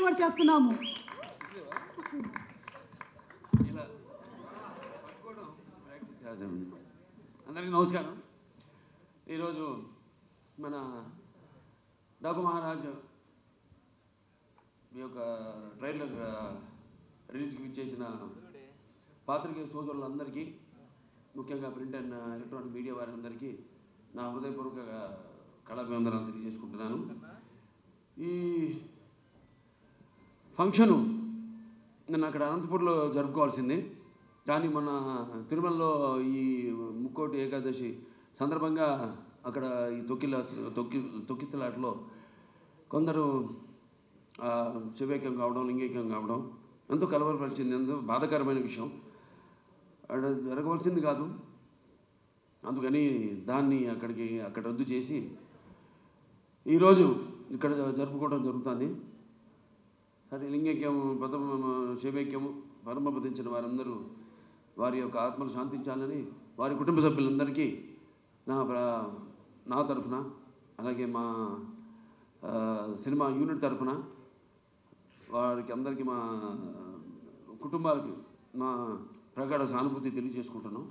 ఏర్పాటు చేస్తున్నాము. అందరికీ నమస్కారం. ఈరోజు మన డాకు మహారాజ్ మీ యొక్క ట్రైలర్ రిలీజ్కి ఇచ్చేసిన పాత్రికేయ సోదరులందరికీ, ముఖ్యంగా ప్రింట్ అండ్ ఎలక్ట్రానిక్ మీడియా వారందరికీ నా హృదయపూర్వక కళాభివందనాలు తెలియజేసుకుంటున్నాను. ఈ ఫంక్షను నిన్న అక్కడ అనంతపూర్లో జరుపుకోవాల్సింది, కానీ మన తిరుమలలో ఈ ముక్కోటి ఏకాదశి సందర్భంగా అక్కడ ఈ తొక్కిసలాటలో కొందరు శివైక్యం కావడం, లింగైక్యం కావడం ఎంతో కలవరపరిచింది, ఎంతో బాధాకరమైన విషయం. అక్కడ జరగవలసింది కాదు, అందుకని దాన్ని అక్కడ రద్దు చేసి ఈరోజు ఇక్కడ జరుపుకోవడం జరుగుతుంది. సరే, లింగైక్యం శివైక్యము పరమపదించిన వారందరూ వారి యొక్క ఆత్మలు శాంతించాలని వారి కుటుంబ సభ్యులందరికీ నా తరఫున, అలాగే మా సినిమా యూనిట్ తరఫున వారికి అందరికీ, మా కుటుంబాలకి మా ప్రగాఢ సానుభూతి తెలియజేసుకుంటున్నాం.